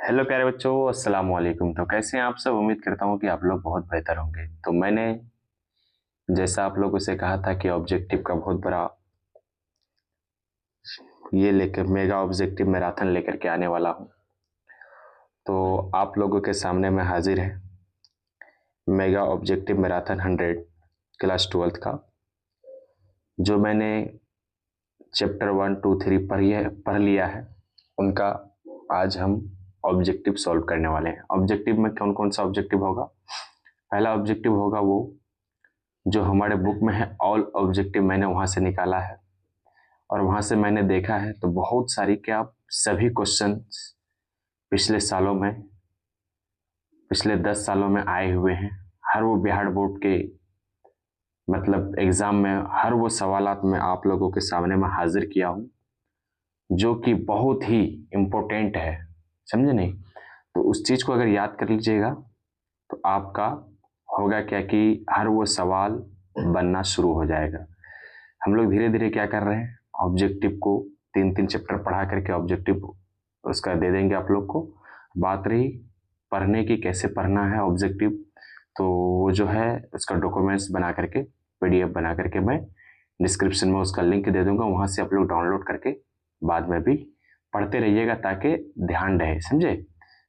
Hello प्यारे बच्चों, अस्सलाम वालेकुम। तो कैसे हैं आप सब? उम्मीद करता हूँ कि आप लोग बहुत बेहतर होंगे। तो मैंने जैसा आप लोगों से कहा था कि ऑब्जेक्टिव का बहुत बड़ा ये लेकर मेगा ऑब्जेक्टिव मैराथन लेकर के आने वाला हूँ। तो आप लोगों के सामने मैं हाजिर है mega objective marathon 100 class 12th का, जो मैंने चैप्टर 1 2 3 पढ़ लिया है उनका। आज हम ऑब्जेक्टिव सॉल्व करने वाले हैं। ऑब्जेक्टिव में कौन कौन सा ऑब्जेक्टिव होगा? पहला ऑब्जेक्टिव होगा वो जो हमारे बुक में है, ऑल ऑब्जेक्टिव मैंने वहाँ से निकाला है और वहाँ से मैंने देखा है तो बहुत सारी क्या सभी क्वेश्चन पिछले सालों में, पिछले 10 सालों में आए हुए हैं। हर वो बिहार बोर्ड के मतलब एग्जाम में हर वो सवालात में आप लोगों के सामने मैं हाजिर किया हूँ, जो कि बहुत ही इम्पोर्टेंट है। समझे नहीं? तो उस चीज़ को अगर याद कर लीजिएगा तो आपका होगा क्या कि हर वो सवाल बनना शुरू हो जाएगा। हम लोग धीरे धीरे क्या कर रहे हैं, ऑब्जेक्टिव को 3 3 चैप्टर पढ़ा करके ऑब्जेक्टिव उसका दे देंगे आप लोग को। बात रही पढ़ने की, कैसे पढ़ना है ऑब्जेक्टिव, तो वो जो है उसका डॉक्यूमेंट्स बना करके पीडीएफ बना करके मैं डिस्क्रिप्शन में उसका लिंक दे दूंगा, वहाँ से आप लोग डाउनलोड करके बाद में भी पढ़ते रहिएगा ताकि ध्यान रहे। समझे?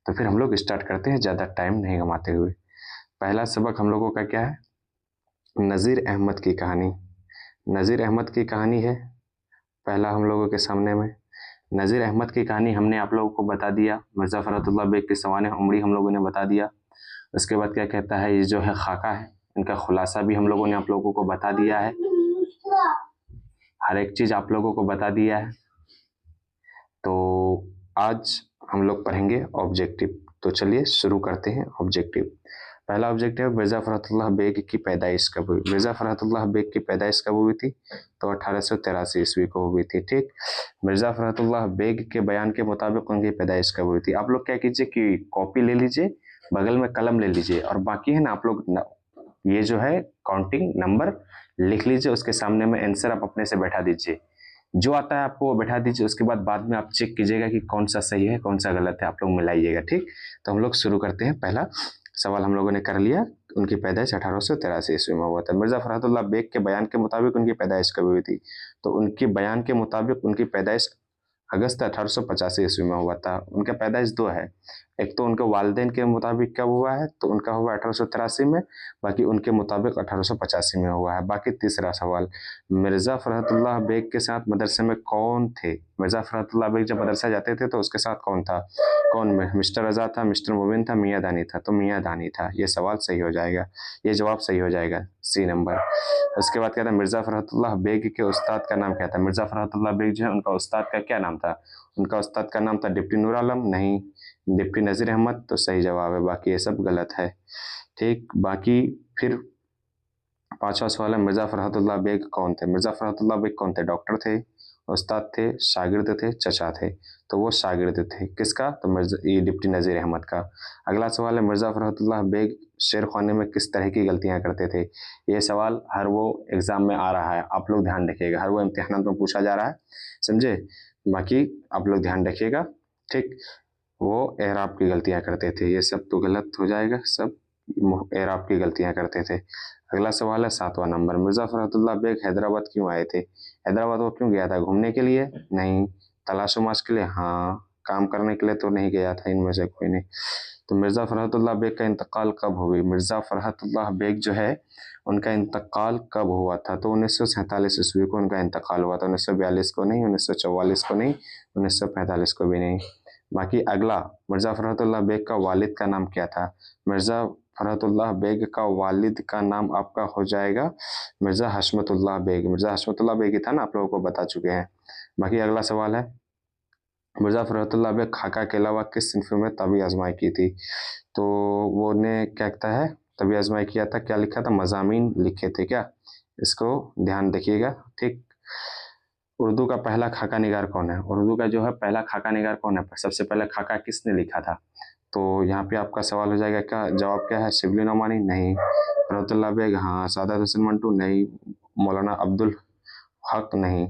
तो फिर हम लोग स्टार्ट करते हैं ज़्यादा टाइम नहीं गंवाते हुए। पहला सबक हम लोगों का क्या है? नज़ीर अहमद की कहानी। नज़ीर अहमद की कहानी है पहला हम लोगों के सामने में। नज़ीर अहमद की कहानी हमने आप लोगों को बता दिया। मिर्ज़ा फ़खरुद्दीन बेग के सवाने उमरी हम लोगों ने बता दिया। उसके बाद क्या कहता है, ये जो है खाका है, इनका खुलासा भी हम लोगों ने आप लोगों को बता दिया है। हर एक चीज़ आप लोगों को बता दिया है। तो आज हम लोग पढ़ेंगे ऑब्जेक्टिव। तो चलिए शुरू करते हैं ऑब्जेक्टिव। पहला ऑब्जेक्टिव है मिर्ज़ा फ़खरुद्दीन बेग की पैदाइश कब हुई। मिर्ज़ा फ़खरुद्दीन बेग की पैदाइश कब हुई थी? तो 1883 ईस्वी को हुई थी। ठीक। मिर्ज़ा फ़खरुद्दीन बेग के बयान के मुताबिक उनकी पैदाइश कब हुई थी? आप लोग क्या कीजिए कि कॉपी ले लीजिए, बगल में कलम ले लीजिए और बाकी है ना आप लोग ये जो है काउंटिंग नंबर लिख लीजिए, उसके सामने में आंसर आप अपने से बैठा दीजिए। जो आता है आपको वो बैठा दीजिए, उसके बाद में आप चेक कीजिएगा कि कौन सा सही है कौन सा गलत है, आप लोग मिलाइएगा। ठीक। तो हम लोग शुरू करते हैं। पहला सवाल हम लोगों ने कर लिया। उनकी पैदाइश 1883 ईस्वी में हुआ था। मिर्ज़ा फ़खरुद्दीन बेग के बयान के मुताबिक उनकी पैदाइश कब हुई थी? तो उनके बयान के मुताबिक उनकी पैदाइश अगस्त 1885 ईस्वी में हुआ था। उनका पैदाइश दो है, एक तो उनके वालिदैन के मुताबिक कब हुआ है तो उनका हुआ 1883 में, बाकी उनके मुताबिक 1885 में हुआ है। बाकी तीसरा सवाल, मिर्ज़ा फ़खरुद्दीन बेग के साथ मदरसे में कौन थे? मिर्ज़ा फ़खरुद्दीन बेग जब मदरसा जाते थे तो उसके साथ कौन था? कौन में? मिस्टर रज़ा था, मिस्टर मोबिन था, मियाँ दानी था? तो मियाँ दानी था। ये सवाल सही हो जाएगा, ये जवाब सही हो जाएगा, सी नंबर। उसके बाद क्या था, मिर्ज़ा फ़खरुद्दीन बेग के उस्ताद का नाम क्या था? मिर्ज़ा फ़खरुद्दीन बेग जो है उनका उस्ताद का क्या नाम था? उनका उस्ताद का नाम था डिप्टी नूर आलम, नहीं। डिप्टी नज़ीर अहमद तो सही जवाब है, बाकी ये सब गलत है। ठीक। बाकी फिर पांचवा सवाल है, मिर्ज़ा फ़खरुद्दीन बेग कौन थे? मिर्ज़ा फ़खरुद्दीन बेग कौन थे? डॉक्टर थे, उस्ताद थे, शागिर्द थे, चचा थे? तो वो शागिर्द थे। किसका? तो मिर्ज़ा ये डिप्टी नज़ीर अहमद का। अगला सवाल है, मिर्ज़ा फ़खरुद्दीन बेग शेर खाने में किस तरह की गलतियां करते थे? ये सवाल हर वो एग्जाम में आ रहा है, आप लोग ध्यान रखिएगा, हर वो इम्तिहान में पूछा जा रहा है। समझे? बाकी आप लोग ध्यान रखिएगा। ठीक। वो एराब की गलतियां करते थे, ये सब तो गलत हो जाएगा, सब एराब की गलतियां करते थे। अगला सवाल है 7वां नंबर, मिर्ज़ा फ़खरुद्दीन बेग हैदराबाद क्यों आए थे? हैदराबाद वो क्यों गया था? घूमने के लिए? नहीं। तलाशो माश के लिए? हाँ। काम करने के लिए तो नहीं गया था इनमें से कोई नहीं। तो मिर्ज़ा फ़खरुद्दीन बेग का इंतकाल कब हुई? मिर्ज़ा फ़खरुद्दीन बेग जो है उनका इंतकाल कब हुआ था? तो 1947 ईस्वी को उनका इंतकाल हुआ था। 1942 को नहीं, 1944 को नहीं, 1945 को भी नहीं। बाकी अगला, मिर्ज़ा फ़खरुद्दीन बेग का वालिद का नाम क्या था? मिर्ज़ा फ़खरुद्दीन बेग का वालिद का नाम आपका हो जाएगा मिर्ज़ा हशमतुल्लाह बेग। मिर्ज़ा हशमतुल्लाह बेग ही था ना, आप लोगों को बता चुके हैं। बाकी अगला सवाल है, मिर्ज़ा फ़खरुद्दीन बेग खाका के अलावा किस सिंफ में तभी आजमाई की थी? तो वो ने क्या कहता है, तभी आजमाई किया था, क्या लिखा था? मज़ामीन लिखे थे क्या? इसको ध्यान रखिएगा। ठीक। उर्दू का पहला खाका निगार कौन है? उर्दू का जो है पहला खाका निगार कौन है? सबसे पहले खाका किसने लिखा था? तो यहाँ पे आपका सवाल हो जाएगा, क्या जवाब क्या है? शिबली नोमानी? नहीं। फ़खरुद्दीन बेग? हाँ। सादत हुसैन मंटू? नहीं। मौलाना अब्दुल हक? नहीं।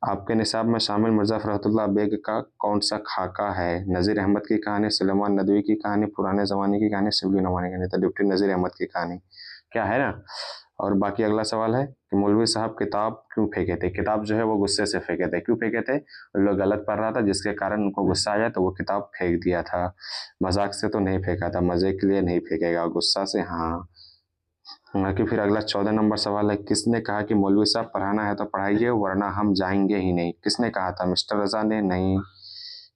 आपके निसाब में शामिल मिर्ज़ा फ़खरुद्दीन बेग का कौन सा खाका है? नज़ीर अहमद की कहानी, सुलेमान नदवी की कहानी, पुराने ज़माने की कहानी, शिबली नोमानी की कहानी। तो डिप्टी नज़ीर अहमद की कहानी क्या है ना। और बाकी अगला सवाल है कि मौलवी साहब किताब क्यों फेंके थे? किताब जो है वो गुस्से से फेंके थे। क्यों फेंके थे? लोग गलत पढ़ रहा था जिसके कारण उनको गुस्सा आया तो वो किताब फेंक दिया था। मजाक से तो नहीं फेंका था, मजे के लिए नहीं फेंकेगा, गुस्सा से हाँ। कि फिर अगला 14 नंबर सवाल है, किसने कहा कि मौलवी साहब पढ़ाना है तो पढ़ाइए वरना हम जाएंगे ही नहीं? किसने कहा था? मिस्टर रजा ने? नहीं।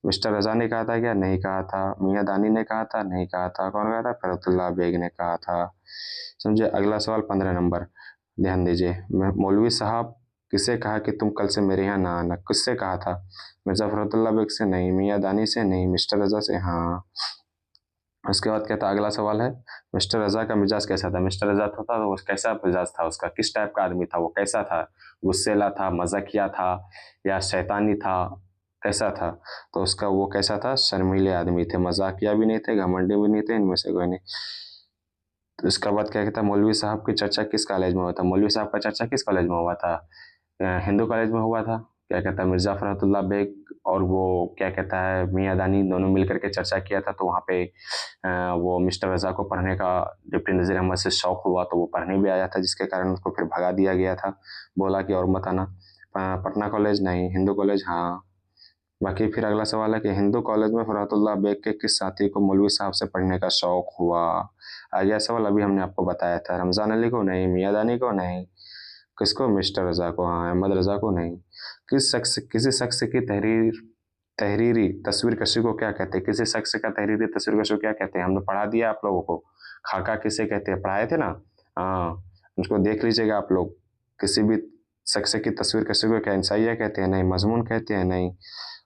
मिस्टर रजा ने कहा था क्या? नहीं कहा था। मियाँ दानी ने कहा था? नहीं कहा था। कौन कहा था? फ़खरुद्दीन बेग ने कहा था। समझे। अगला सवाल 15 नंबर, ध्यान दीजिए। मौलवी साहब किसे कहा कि तुम कल से मेरे यहाँ ना आना? किससे कहा था? मिर्ज़ा फ़खरुद्दीन बेग से? नहीं। मियाँ दानी से? नहीं। मिस्टर रजा से? हाँ। उसके बाद कहता अगला सवाल है, मिस्टर रजा का मिजाज कैसा था? मिस्टर रजा था तो वो कैसा मिजाज था उसका? किस टाइप का आदमी था वो? कैसा था? गुस्सेला था, मजाकिया था, या शैतानी था? कैसा था? तो उसका वो कैसा था? शर्मीले आदमी थे, मजाकिया भी नहीं थे, घमंडी भी नहीं थे, इनमें से कोई नहीं। तो इसका बाद क्या कहता है, मौलवी साहब की चर्चा किस कॉलेज में हुआ था? मौलवी साहब का चर्चा किस कॉलेज में हुआ था? हिंदू कॉलेज में हुआ था। क्या कहता है, मिर्ज़ा फ़खरुद्दीन बेग और वो क्या कहता है मियाँ दानी दोनों मिल करके चर्चा किया था। तो वहाँ पे वो मिस्टर रज़ा को पढ़ने का डिप्टी नज़ीर अहमद से शौक़ हुआ तो वो पढ़ने भी आया था, जिसके कारण उसको फिर भगा दिया गया था। बोला कि और मत आना। पटना कॉलेज नहीं, हिंदू कॉलेज हाँ। बाकी फिर अगला सवाल है कि हिंदू कॉलेज में फ़खरुद्दीन बेग के किस साथी को मौलवी साहब से पढ़ने का शौक़ हुआ? यह सवाल अभी हमने आपको बताया था। रमज़ान अली को? नहीं। मियाँ दानी को? नहीं। किसको? मिस्टर रज़ा को। हाँ। अहमद रज़ा को? नहीं। किसी शख्स की तहरीरी तस्वीर कशी को क्या कहते हैं? किसी शख्स का तहरीरी तस्वीर कशी को क्या कहते हैं? हमने पढ़ा दिया आप लोगों को। खाका किसे कहते हैं? पढ़ाए थे ना। हाँ, उसको देख लीजिएगा आप लोग। किसी भी शख्स की तस्वीर कशी को क्या इंसाइया कहते हैं? नहीं। मजमून कहते हैं? नहीं।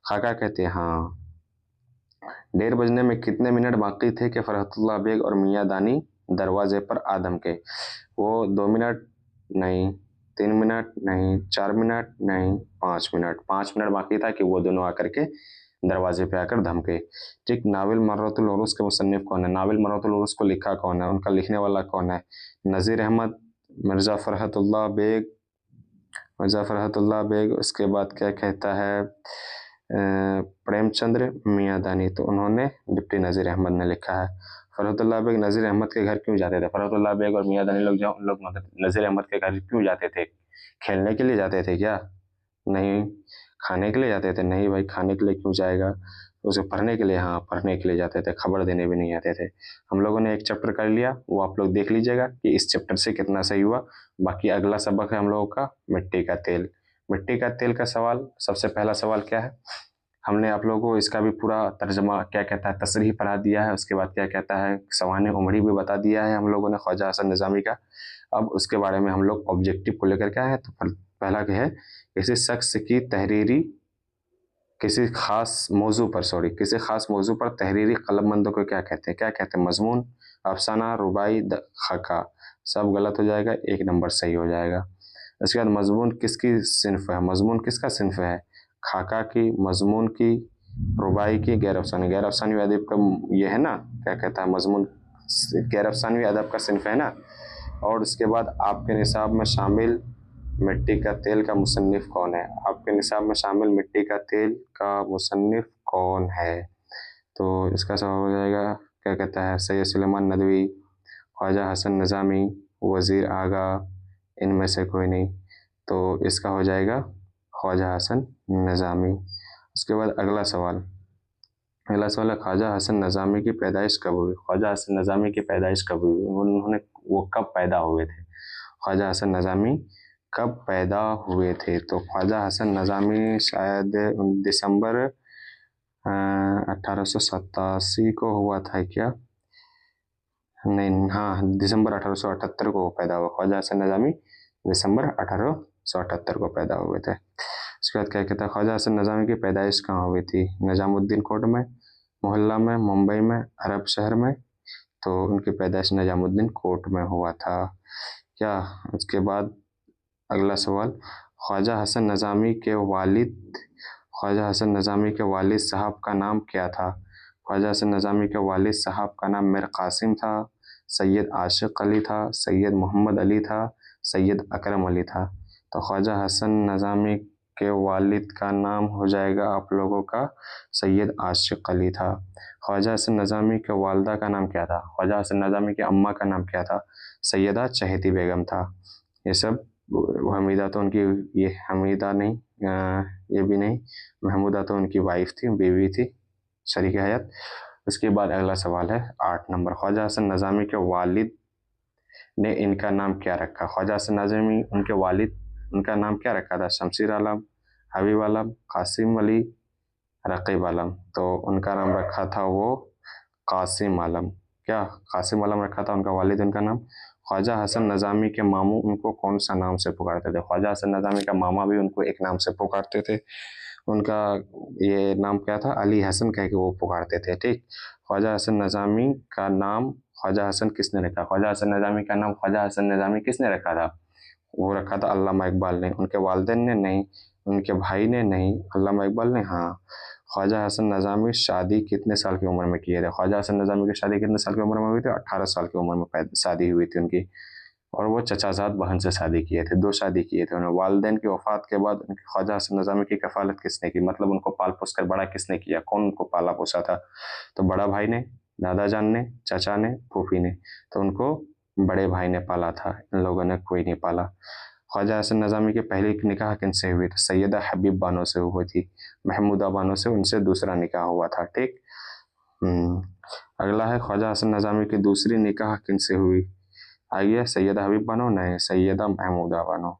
खाका कहते हैं? हाँ। 1:30 बजने में कितने मिनट बाकी थे कि फ़खरुद्दीन बेग और मियाँ दानी दरवाजे पर आ धमके? वो 2 मिनट? नहीं। 3 मिनट? नहीं। 4 मिनट? नहीं। 5 मिनट? 5 मिनट बाकी था कि वो दोनों आकर के दरवाजे पे आकर धमके। ठीक। नाविल मर्रतुल उरूस के मुसन्निफ कौन है? नाविल मर्रतुल उरूस को लिखा कौन है? उनका लिखने वाला कौन है? नज़ीर अहमद, मिर्ज़ा फ़खरुद्दीन बेग, मिर्ज़ा फ़खरुद्दीन बेग। उसके बाद क्या कहता है प्रेमचंद्र, मियाँ दानी। तो उन्होंने डिप्टी नज़ीर अहमद ने लिखा है। फ़खरुद्दीन बेग नज़ीर अहमद के घर क्यों जाते थे? फ़खरुद्दीन बेग और मियाँ दानी लोग मतलब नज़ीर अहमद के घर क्यों जाते थे? खेलने के लिए जाते थे क्या? नहीं। खाने के लिए जाते थे? नहीं भाई, खाने के लिए क्यों जाएगा? उसे पढ़ने के लिए, हाँ पढ़ने के लिए जाते थे, खबर देने भी नहीं आते थे। हम लोगों ने एक चैप्टर कर लिया, वो आप लोग देख लीजिएगा कि इस चैप्टर से कितना सही हुआ। बाकी अगला सबक है हम लोगों का मिट्टी का तेल। मिट्टी का तेल का सवाल, सबसे पहला सवाल क्या है? हमने आप लोगों को इसका भी पूरा तर्जमा क्या कहता है तशरीह पढ़ा दिया है। उसके बाद क्या कहता है सवाने उमड़ी भी बता दिया है हम लोगों ने ख्वाजा हसन निज़ामी का। अब उसके बारे में हम लोग ऑब्जेक्टिव को लेकर के आए हैं। तो पहला क्या है, किसी शख्स की तहरीरी किसी खास मौजू पर किसी खास मौजू पर तहरीरी कलमबंदों को क्या कहते हैं? क्या कहते हैं? मजमून, अफसाना, रुबाई, खाका। सब गलत हो जाएगा, 1 नंबर सही हो जाएगा। इसके बाद मजमून किसकी सिन्फ है? मजमून किसका सिन्फ है? खाका की, मजमून की, रुबाई की, गैर अफसानी। गैर अफसानी अदब का ये है ना, क्या कहता है मजमून, गैर अफसानी अदब का सिन्फ है ना। और उसके बाद आपके निसाब में शामिल मिट्टी का तेल का मुसन्निफ कौन है? आपके निसाब में शामिल मिट्टी का तेल का मुसन्निफ कौन है? तो इसका जवाब हो जाएगा क्या कहता है सैयद सुलेमान नदवी, ख्वाजा हसन निज़ामी, वज़ीर आगा, इनमें से कोई नहीं। तो इसका हो जाएगा ख्वाजा हसन निज़ामी। उसके बाद अगला सवाल है ख्वाजा हसन निज़ामी की पैदाइश कब हुई? ख्वाजा हसन निज़ामी की पैदाइश कब हुई? उन्होंने वो कब पैदा हुए थे? ख्वाजा हसन निज़ामी कब पैदा हुए थे? तो ख्वाजा हसन निज़ामी शायद दिसंबर 1887 को हुआ था क्या? नहीं, हाँ दिसंबर 1878 को पैदा हुआ। ख्वाजा हसन निज़ामी दिसंबर 1878 को पैदा हुए थे। उसके बाद क्या कहता है ख्वाजा हसन निज़ामी की पैदाइश कहाँ हुई थी? निज़ामुद्दीन कोट में, मोहल्ला में, मुंबई में, अरब शहर में? तो उनकी पैदाइश निज़ामुद्दीन कोट में हुआ था क्या। उसके बाद अगला सवाल, ख्वाजा हसन निज़ामी के वालिद ख्वाजा हसन निज़ामी के वालिद साहब का नाम क्या था? ख्वाजा हसन निज़ामी के वालिद साहब का नाम मीर कासिम था, सैयद आशिक अली था, सैयद मोहम्मद अली था, सैयद अकरम अली था। तो ख्वाजा हसन निज़ामी के वालिद का नाम हो जाएगा आप लोगों का सैयद आशिक अली था। ख्वाजा हसन नज़ामी के वालदा का नाम क्या था? ख्वाजा हसन नज़ामी की अम्मा का नाम क्या था? सैयदा चहेती बेगम था। ये सब हमीदा तो उनकी, ये हमीदा नहीं, ये भी नहीं, महमूदा तो उनकी वाइफ थी, बीवी थी, शरीक हयात। उसके बाद अगला सवाल है 8 नंबर, ख्वाजा हसन नज़ामी के वालिद ने इनका नाम क्या रखा? ख्वाजा हसन नज़ामी उनके वालिद, उनका नाम क्या रखा था? शमशीर आलम, हबीब आलम, कासिम अली, रकीब आलम। तो उनका नाम रखा था वो कासिम आलम। क्या कासिम आलम रखा था उनका वालिद उनका नाम? ख्वाजा हसन नज़ामी के मामू उनको कौन सा नाम से पुकारते थे? ख्वाजा हसन नज़ामी का मामा भी उनको एक नाम से पुकारते थे, उनका ये नाम क्या था? अली हसन कह के वो पुकारते थे। ठीक, ख्वाजा हसन नज़ामी का नाम ख्वाजा हसन किसने रखा? ख्वाजा हसन नज़ामी का नाम ख्वाजा हसन नज़ामी किसने रखा था? वो रखा था अल्लामा इकबाल ने। उनके वालिदैन ने? नहीं। उनके भाई ने? नहीं। अल्लामा इकबाल ने? हाँ। ख्वाजा हसन नज़ामी शादी कितने साल की उम्र में किए थे? ख्वाजा हसन नज़ामी की शादी कितने साल की उम्र में हुई थी? 18 साल की उम्र में शादी हुई थी उनकी। और वो चचाजाद बहन से शादी किए थे, 2 शादी किए थे उन्होंने। वालिदैन की वफ़ात के बाद ख्वाजा हसन नज़ामी की कफ़ालत किसने की? मतलब उनको पाल पोस कर बड़ा किसने किया? कौन उनको पाला पोसा था? तो बड़ा भाई ने, दादा जान ने, चाचा ने, फूफी ने। तो उनको बड़े भाई ने पाला था, इन लोगों ने कोई नहीं पाला। ख्वाजा हसन नज़ामी की पहली निकाह किनसे हुई थी? सैयदा हबीब बानो से हुई थी, महमूदा बानो से उनसे दूसरा निकाह हुआ था। ठीक। अगला है ख्वाजा हसन नज़ामी की दूसरी निकाह किनसे हुई? आइए, सैयदा हबीब बानो? नहीं, सैयदा महमूदा बानो।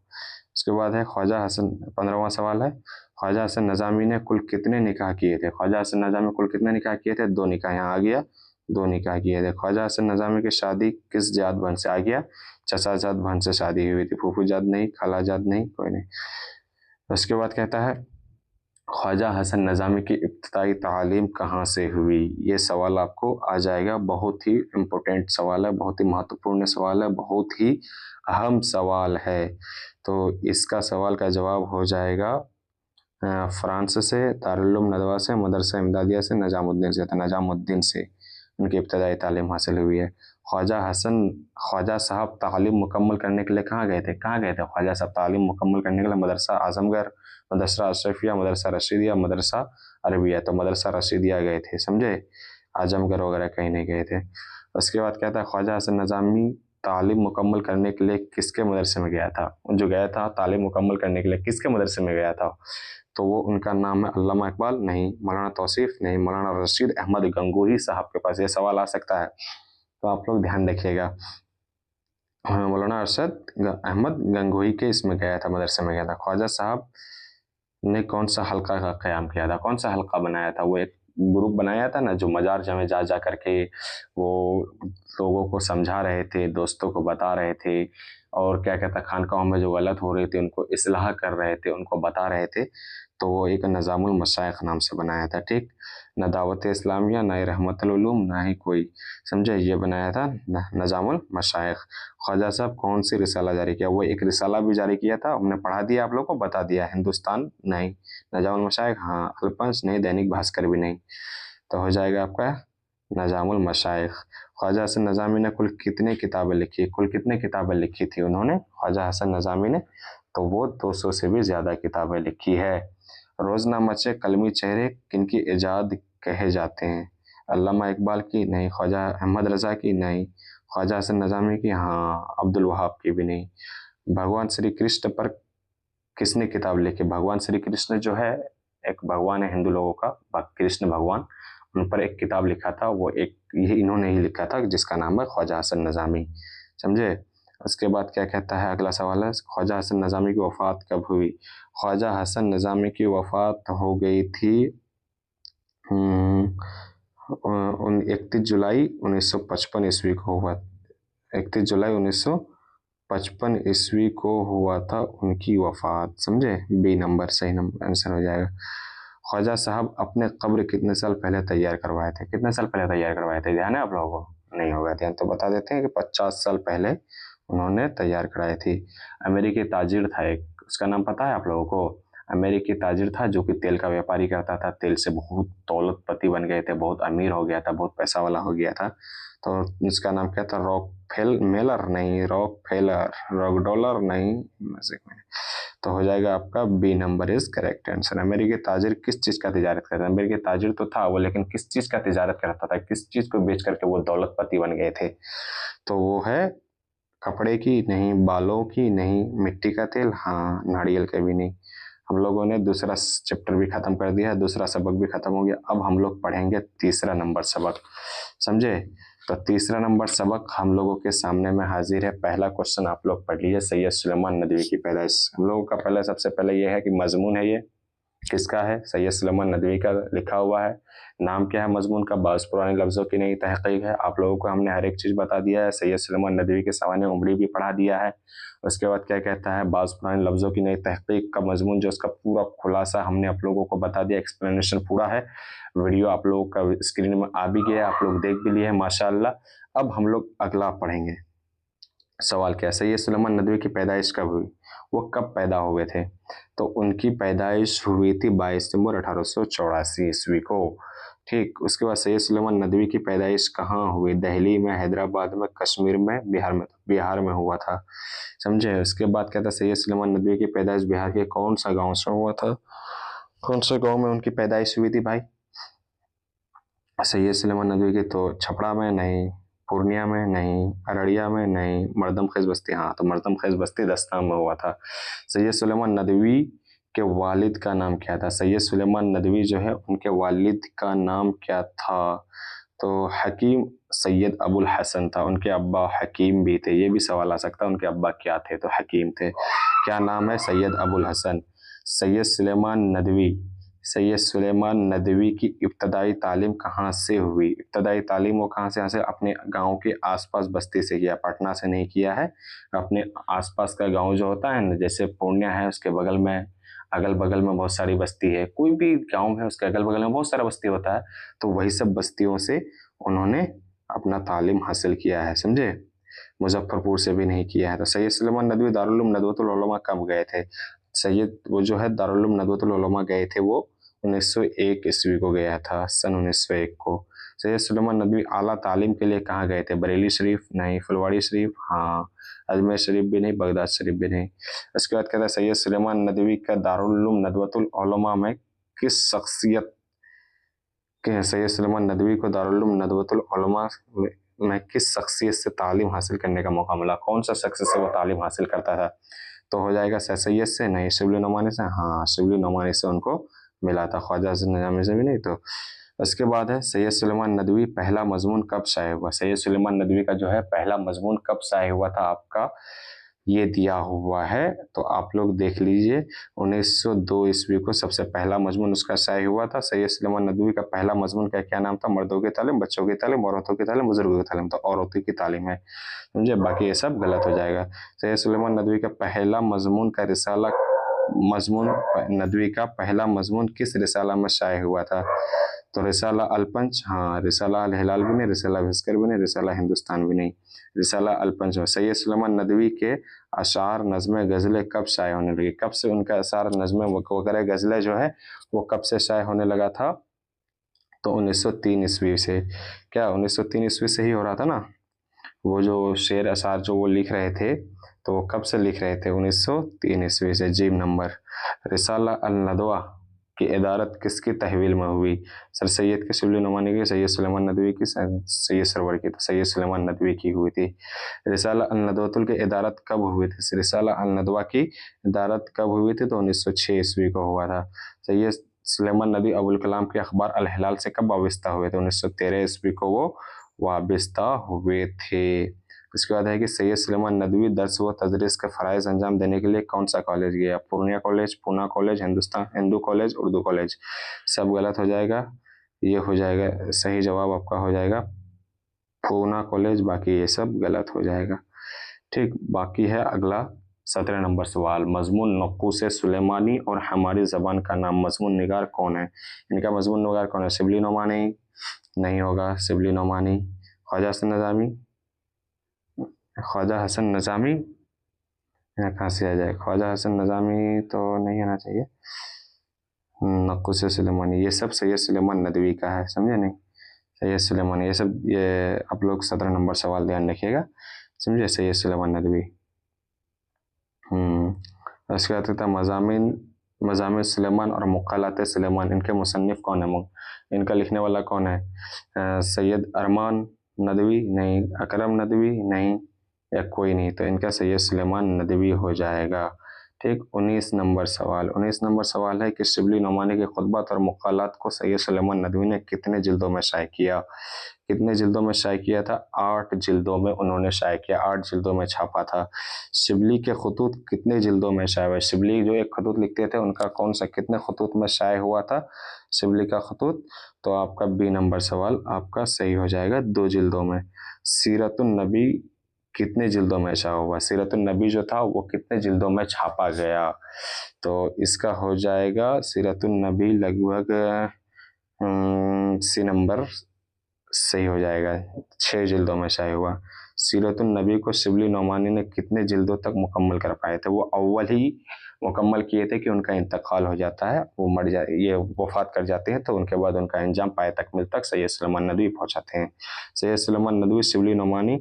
उसके बाद है ख्वाजा हसन, 15वां सवाल है, ख्वाजा हसन नज़ामी ने कुल कितने निकाह किए थे? ख्वाजा हसन नज़ामी कुल कितने निकाह किए थे? 2 निकाह। यहाँ आ गया, 2 निकाह किए थे। ख्वाजा हसन नज़ामी की शादी किस जात बहन से? आ गया, चचा जात बहन से शादी हुई थी, फूफू जात नहीं, खाला जात नहीं, कोई नहीं। उसके बाद कहता है ख्वाजा हसन नज़ामी की इब्तिदाई तालीम कहाँ से हुई? ये सवाल आपको आ जाएगा, बहुत ही इम्पोर्टेंट सवाल है, बहुत ही महत्वपूर्ण सवाल है, बहुत ही अहम सवाल है। तो इसका सवाल का जवाब हो जाएगा फ्रांस से, दारुल उलूम नदवा से, मदरसा इमदादिया से, निजामुद्दीन से। तो निजामुद्दीन से उनकी इब्तिदाई तालीम हासिल हुई है। ख्वाजा साहब तालीम मुकम्मल करने के लिए कहाँ गए थे? कहाँ गए थे ख्वाजा साहब तालीम मुकम्मल करने के लिए? मदरसा आजमगढ़, मदरसा अशरफिया, मदरसा रशीदिया, मदरसा अरबिया। तो मदरसा रशीदिया गए थे, समझे? आजमगढ़ वगैरह कहीं नहीं गए थे। उसके बाद कहता है ख्वाजा हसन नज़ामी तालीम मुकम्मल करने के लिए किसके मदरसे में गया था? जो गया था तालीम मुकम्मल करने के लिए किसके मदरसे में गया था? तो वो उनका नाम है अल्लामा इकबाल? नहीं। मौलाना तौसीफ? नहीं। मौलाना रशीद अहमद गंगोही साहब के पास। ये सवाल आ सकता है, तो आप लोग ध्यान रखिएगा। मौलाना अरशद अहमद गंगोही के इसमें गया था, मदरसे में गया था। ख्वाजा साहब ने कौन सा हल्का का क़याम किया था? कौन सा हल्का बनाया था? वो एक ग्रुप बनाया था ना, जो मजार जमे जा जा करके वो लोगों को समझा रहे थे, दोस्तों को बता रहे थे, और क्या कहता खानकाहों में जो गलत हो रही थी उनको इस्लाह कर रहे थे, उनको बता रहे थे। तो वो एक नज़ामुल मशाइख नाम से बनाया था। ठीक, न दावत इस्लामिया, ना ही रहमतुल उलूम, ना ही कोई, समझे? ये बनाया था नज़ामुल मशाइख। ख्वाजा साहब कौन सी रिसाला जारी किया? वो एक रिसाला भी जारी किया था, हमने पढ़ा दिया आप लोग को, बता दिया। हिंदुस्तान? नहीं। नज़ामुल मशाइख? हाँ। अल्पंश? नहीं। दैनिक भास्कर भी नहीं। तो हो जाएगा आपका नज़ामुल मशाइख। ख्वाजा हसन नज़ामी ने कुल कितनी किताबें लिखी? कुल कितनी किताबें लिखी थी उन्होंने, ख्वाजा हसन नज़ामी ने? तो वो 200 से भी ज़्यादा किताबें लिखी है। रोज़नामचे कलमी चेहरे किनकी इजाद कहे जाते हैं? अल्लामा इकबाल की? नहीं। ख्वाजा अहमद रज़ा की? नहीं। ख्वाजा हसन नज़ामी की? हाँ। अब्दुल वहाब की भी नहीं। भगवान श्री कृष्ण पर किसने किताब लिखी? भगवान श्री कृष्ण जो है, एक भगवान है हिंदू लोगों का, कृष्ण भगवान, उन पर एक किताब लिखा था, वो एक यही इन्होंने ही लिखा था, जिसका नाम है ख्वाजा हसन नज़ामी, समझे? उसके बाद क्या कहता है, अगला सवाल है ख्वाजा हसन नज़ामी की वफ़ात कब हुई? ख्वाजा हसन नज़ामी की वफ़ात हो गई थी 31 जुलाई 1955 ईस्वी को हुआ। 31 जुलाई 1955 ईस्वी को हुआ था उनकी वफ़ात, समझे? बी नंबर सही नंबर आंसर हो जाएगा। ख्वाजा साहब अपने कब्र कितने साल पहले तैयार करवाए थे? कितने साल पहले तैयार करवाए थे? ध्यान है आप लोगों को? नहीं होगा ध्यान, तो बता देते हैं कि 50 साल पहले उन्होंने तैयार कराई थी। अमेरिकी ताजिर था एक, उसका नाम पता है आप लोगों को? अमेरिकी ताजिर था जो कि तेल का व्यापारी करता था, तेल से बहुत दौलतपति बन गए थे, बहुत अमीर हो गया था, बहुत पैसा वाला हो गया था। तो इसका नाम क्या था? Rock meller? नहीं। Rockefeller, rock dollar? नहीं। तो हो जाएगा आपका B number is correct answer. अमेरिकी ताजिर किस चीज़ का तिजारत करता है? अमेरिकी ताजिर तो था वो, लेकिन किस चीज़ का तिजारत करता था, किस चीज़ को बेच करके वो दौलतपति बन गए थे? तो वो है कपड़े की नहीं, बालों की नहीं, मिट्टी का तेल, हाँ नारियल का भी नहीं। हम लोगों ने दूसरा चैप्टर भी खत्म कर दिया है, दूसरा सबक भी खत्म हो गया। अब हम लोग पढ़ेंगे तीसरा नंबर सबक, समझे? तो तीसरा नंबर सबक हम लोगों के सामने में हाजिर है। पहला क्वेश्चन आप लोग पढ़ लीजिए, सैयद सुलेमान नदवी की पैदाइश। हम लोगों का पहले सबसे पहले ये है कि मजमून है, ये किसका है? सैयद सुलेमान नदवी का लिखा हुआ है। नाम क्या है मजमून का? बाज़ पुराने लफ्ज़ों की नई तहकीक है। आप लोगों को हमने हर एक चीज़ बता दिया है, सैयद सुलेमान नदवी के सामान्य उम्री भी पढ़ा दिया है। उसके बाद क्या कहता है? बाज़ पुराने लफ्ज़ों की नई तहकीक का मजमून जो उसका पूरा खुलासा हमने आप लोगों को बता दिया, एक्सप्लेनेशन पूरा है। वीडियो आप लोगों का स्क्रीन में आ भी गया, आप लोग देख भी लिए हैं माशाअल्लाह। अब हम लोग अगला पढ़ेंगे। सवाल क्या है? सैयद सुलेमान नदवी की पैदाइश कब हुई? वो कब पैदा हुए थे? तो उनकी पैदाइश हुई थी 22 दिसंबर 1884 ईस्वी को। ठीक, उसके बाद सैयद सुलेमान नदवी की पैदाइश कहाँ हुई? दिल्ली में, हैदराबाद में, कश्मीर में, बिहार में हुआ था, समझे? उसके बाद क्या था? सैयद सुलेमान नदवी की पैदाइश बिहार के कौन सा गाँव से हुआ था? कौन से गाँव में उनकी पैदाइश हुई थी भाई? सैयद सुलेमान नदवी की तो छपरा में नहीं, पूर्णिया में नहीं, अररिया में नहीं, मरदम ख़ैज़ बस्ती, हाँ तो मरदम ख़ैज़ बस्ती दस्ताम में हुआ था। सैयद सुलेमान नदवी के वालिद का नाम क्या था? सैयद सुलेमान नदवी जो है उनके वालिद का नाम क्या था? तो हकीम सैयद अबुल हसन था। उनके अब्बा हकीम भी थे, ये भी सवाल आ सकता है उनके अब्बा क्या थे? तो हकीम थे। क्या नाम है? सैयद अबुल हसन। सैयद सुलेमान नदवी, सैयद सुलेमान नदवी की इब्तदाई तालीम कहाँ से हुई? इब्तदाई तालीम वो कहाँ से हासिल? अपने गांव के आसपास बस्ती से किया, पटना से नहीं किया है। अपने आसपास का गांव जो होता है ना, जैसे पूर्णिया है उसके बगल में, अगल बगल में बहुत सारी बस्ती है, कोई भी गांव है उसके अगल बगल में बहुत सारा बस्ती होता है, तो वही सब बस्तियों से उन्होंने अपना तालीम हासिल किया है, समझे? मुजफ्फरपुर से भी नहीं किया है। तो सैयद सुलेमान नदवी दारुल उलूम नदवतुल उलमा कब गए थे? सैयद वो जो है दारुल उलूम नदवतुल उलमा गए थे वो 1901 ईस्वी को गया था, सन 1901 को। सैयद सुलेमान नदवी आला तालीम के लिए कहाँ गए थे? बरेली शरीफ नहीं, फुलवाड़ी शरीफ हाँ, अजमेर शरीफ भी नहीं, बगदाद शरीफ भी नहीं। उसके बाद कहता है सैयद सुलेमान नदवी का दारुल उलूम नदवतुल उलमा में किस शख्सियत के सैयद सुलेमान नदवी को दारुल उलूम नदवतुल उलमा में किस शख्सियत से तालीम हासिल करने का मौका मिला? कौन सा शख्स से वो तालीम हासिल करता था? तो हो जाएगा सर सैयद से नहीं, शिबली नोमानी से, हाँ शिबली नोमानी से उनको मिला था, ख्वाजा हसन निजामी से भी नहीं। तो उसके बाद है सैयद सुलेमान नदवी पहला मजमून कब शाये हुआ? सैयद सुलेमान नदवी का जो है पहला मजमून कब शाये हुआ था आपका, ये दिया हुआ है, तो आप लोग देख लीजिए। 1902 ईस्वी को सबसे पहला मजमून उसका शाये हुआ था। सैयद सुलेमान नदवी का पहला मजमून का क्या नाम था? मर्दों की तालीम, बच्चों की तालीम, औरतों की तालीम, बुजुर्गों की तालीम। तो औरतों की तालीम है, समझे? बाकी ये सब गलत हो जाएगा। सैयद सुलेमान नदवी का पहला मजमून का रिसाला, मजमून नदवी का पहला मजमून किस रिसाला में शाये हुआ था? तो रिसाला अलपंच, हाँ रिसाला अल हिलाल भी नहीं, रिसाला भिस्कर भी नहीं, रिसाला हिंदुस्तान भी नहीं, रिसाला अलपंच में। सैयद सुलेमान नदवी के अशार नज़में गज़लें कब शाये होने लगी? कब से उनका अशार नज़में वगैरह गज़लें जो है वो कब से शाये होने लगा था? तो 1903 ईस्वी से। क्या 1903 ईस्वी से ही हो रहा था ना? वो जो शेर अशार जो वो लिख रहे थे, तो वो कब से लिख रहे थे? 1903 ईस्वी से। जीब नंबर। रिसाला अल नदवा की इदारत किसकी तहवील में हुई? सर सैयद की, शिबली नोमानी की, सैयद सुलेमान नदवी की, सैयद सरवर की। तो सैयद सुलेमान नदवी की हुई थी। रिसाला अल नदवतुल की इदारत कब हुई थी? रिसाला अल नदवा की इदारत कब हुई थी? तो 1906 ईस्वी को हुआ था। सैयद सुलेमान नदवी अबुल कलाम के अखबार अल हिलाल से कब वाबस्ता हुए थे? 1913 ईस्वी को वो वाबस्ता हुए थे। उसके बाद है कि सैयद सुलेमान नदवी दर्स व तदरीस के फ़राइज़ अंजाम देने के लिए कौन सा कॉलेज गया? Purnia college, Poona college, Hindu college, Urdu college. सब गलत हो जाएगा, ये हो जाएगा सही जवाब आपका हो जाएगा पूना कॉलेज, बाकी ये सब गलत हो जाएगा। ठीक, बाकी है अगला 17 नंबर सवाल। मजमून नक्कूस सुलेमानी और हमारी ज़बान का नाम मजमून निगार कौन है? इनका मजमून निगार कौन है? शिबली नोमानी नहीं होगा, शिबली नोमानी। ख्वाजा हसन निज़ामी, ख्वाजा हसन निज़ामी यहाँ कहाँ से आ जाए? ख्वाजा हसन निज़ामी तो नहीं आना चाहिए। नक्कुस सुलेमानी, ये सब सैयद सुलेमान नदवी का है, समझे नहीं? सैयद सुलेमानी, ये सब ये आप लोग 17 नंबर सवाल ध्यान रखिएगा, समझे? सैयद सुलेमान नदवी। उसके बाद कहता है मज़ामीन मज़ामिन सुलेमान और मुक़ालात सुलेमान, इनके मुसन्निफ़ कौन है? इनका लिखने वाला कौन है? सैयद अरमान नदवी? नहीं। अकरम नदवी? नहीं। या कोई नहीं, तो इनका सैयद सुलेमान नदवी हो जाएगा। ठीक। 19 नंबर सवाल है कि शिबली नोमानी के खुतबात और मुक़ालात को सैयद सुलेमान नदवी ने कितने जिल्दों में शाये किया? कितने जिल्दों में शाये किया था? 8 जिल्दों में उन्होंने शाये किया, 8 जिल्दों में छापा था। शिबली के खतूत कितने जिल्दों में शाये हुए? शिबली जो एक खतूत लिखते थे उनका कौन सा कितने खतूत में शाये हुआ था शिबली का खतूत? तो आपका बी नंबर सवाल आपका सही हो जाएगा, 2 जिल्दों में। सीरतुन नबी कितने जिल्दों में छापा हुआ? सीरतुन नबी जो था वो कितने जिल्दों में छापा गया? तो इसका हो जाएगा सीरतुन नबी लगभग सी नंबर सही हो जाएगा, 6 जिल्दों में शाये हुआ। सीरतुन नबी को शिबली नोमानी ने कितने जिल्दों तक मुकम्मल कर पाए थे? वो अव्वल ही मुकम्मल किए थे कि उनका इंतकाल हो जाता है, वो मर जा ये वफात कर जाते हैं, तो उनके बाद उनका अंजाम पाए तकमील तक सैयद सुलेमान नदवी पहुँचाते हैं। सैयद सुलेमान नदवी शिबली नोमानी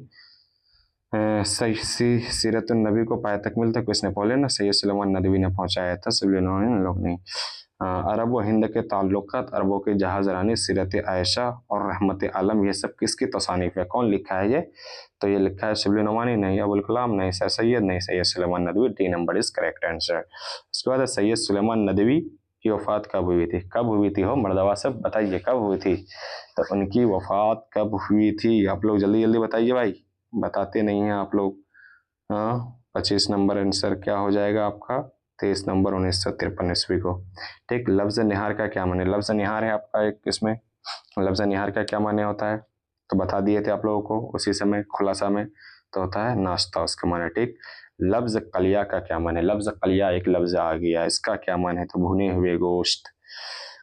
सीरतुन नबी को पाए तकमील तक किसने बोले ना? सैयद सुलेमान नदवी ने पहुँचाया था, शिबली नोमानी लोग नहीं। अरब व हिंद के ताल्लुकात, अरबों की जहाज़ रानी, सीरत आयशा और रहमत आलम, ये सब किसकी तसानीफ़ है? कौन लिखा है ये? तो ये लिखा है शिबली नोमानी नहीं, अबुल कलाम नहीं, सर सैयद नहीं, Syed Sulaiman Nadvi. D number is correct answer. उसके बाद सैयद सुलेमान नदवी की वफ़ात कब हुई थी? कब हुई थी हो मर्दवा सब बताइए, कब हुई थी? तो उनकी वफ़ात कब हुई थी? आप लोग जल्दी जल्दी बताइए भाई, बताते नहीं हैं आप लोग। हाँ, 25 नंबर आंसर क्या हो जाएगा आपका? 23 नंबर 1953 ईस्वी को। ठीक। लफ्ज़ निहार का क्या माने? लफ्ज़ निहार है आपका एक इसमें, लफ्ज़ निहार का क्या माने होता है? तो बता दिए थे आप लोगों को उसी समय खुलासा में, तो होता है नाश्ता, उसका माने। ठीक। लफ्ज़ कलिया का क्या माने? लफ्ज़ कलिया एक लफ्ज़ आ गया, इसका क्या माने है? तो भुने हुए गोश्त,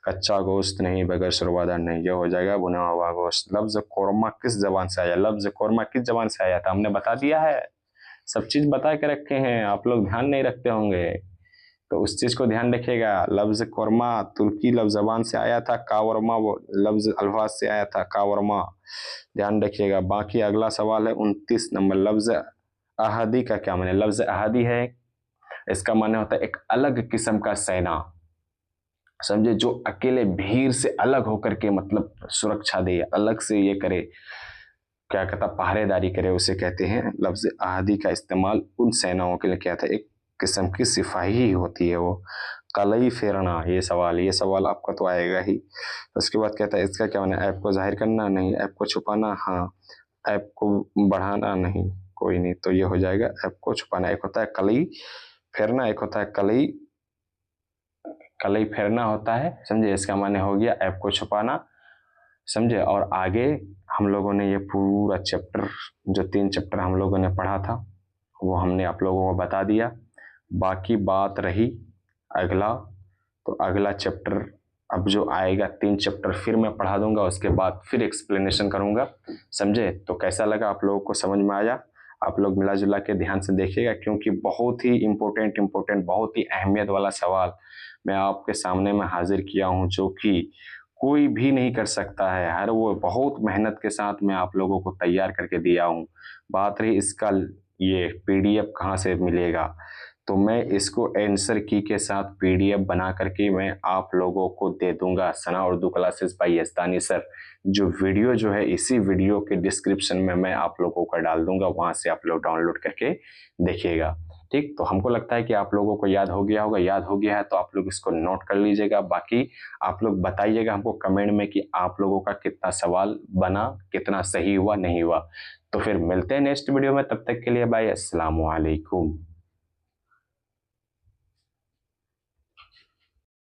कच्चा गोश्त नहीं, बगैर शुरबादार नहीं, ये हो जाएगा भुना हुआ गोश्त। लफ्ज़ कोरमा किस जबान से आया? लफ्ज़ कोरमा किस जबान से आया था? हमने बता दिया है, सब चीज़ बता के रखे हैं, आप लोग ध्यान नहीं रखते होंगे, तो उस चीज़ को ध्यान रखिएगा। लफ्ज़ कोरमा तुर्की लफ्ज़ ज़बान से आया था, कावरमा वो लफ्ज़ अल्फाज से आया था, कावरमा, ध्यान रखिएगा। बाकी अगला सवाल है 29 नंबर, लफ्ज़ अहदी का क्या माने? लफ्ज़ अहदी है, इसका माने होता है एक अलग किस्म का सेना, समझे, जो अकेले भीड़ से अलग होकर के मतलब सुरक्षा दे, अलग से ये करे, क्या कहता पहरेदारी करे, उसे कहते हैं। लफ्ज़ अहदी का इस्तेमाल उन सेनाओं के लिए किया था, एक किस्म की सिपाही ही होती है वो। कलई फेरना, ये सवाल आपका तो आएगा ही। उसके बाद कहता है इसका क्या माने? ऐप को जाहिर करना नहीं, ऐप को छुपाना हाँ, ऐप को बढ़ाना नहीं, कोई नहीं, तो ये हो जाएगा ऐप को छुपाना। एक होता है कलई फेरना, एक होता है कलई फेरना होता है, समझे, इसका माने हो गया ऐप को छुपाना, समझे। और आगे हम लोगों ने ये पूरा चैप्टर, जो 3 चैप्टर हम लोगों ने पढ़ा था, वो हमने आप लोगों को बता दिया। बाकी बात रही अगला, तो अगला चैप्टर अब जो आएगा 3 चैप्टर फिर मैं पढ़ा दूंगा, उसके बाद फिर एक्सप्लेनेशन करूंगा, समझे। तो कैसा लगा आप लोगों को, समझ में आया? आप लोग मिला जुला के ध्यान से देखिएगा, क्योंकि बहुत ही इम्पोर्टेंट बहुत ही अहमियत वाला सवाल मैं आपके सामने में हाजिर किया हूँ, जो कि कोई भी नहीं कर सकता है। हर वो बहुत मेहनत के साथ मैं आप लोगों को तैयार करके दिया हूँ। बात रही इसका ये पीडीएफ कहाँ से मिलेगा, तो मैं इसको आंसर की के साथ पीडीएफ बना करके मैं आप लोगों को दे दूंगा, सना उर्दू क्लासेस बाय यस्तानी सर। जो वीडियो जो है इसी वीडियो के डिस्क्रिप्शन में मैं आप लोगों को डाल दूंगा, वहां से आप लोग डाउनलोड करके देखिएगा। ठीक। तो हमको लगता है कि आप लोगों को याद हो गया होगा, याद हो गया है तो आप लोग इसको नोट कर लीजिएगा। बाकी आप लोग बताइएगा हमको कमेंट में कि आप लोगों का कितना सवाल बना, कितना सही हुआ नहीं हुआ। तो फिर मिलते हैं नेक्स्ट वीडियो में, तब तक के लिए बाय, अस्सलाम वालेकुम।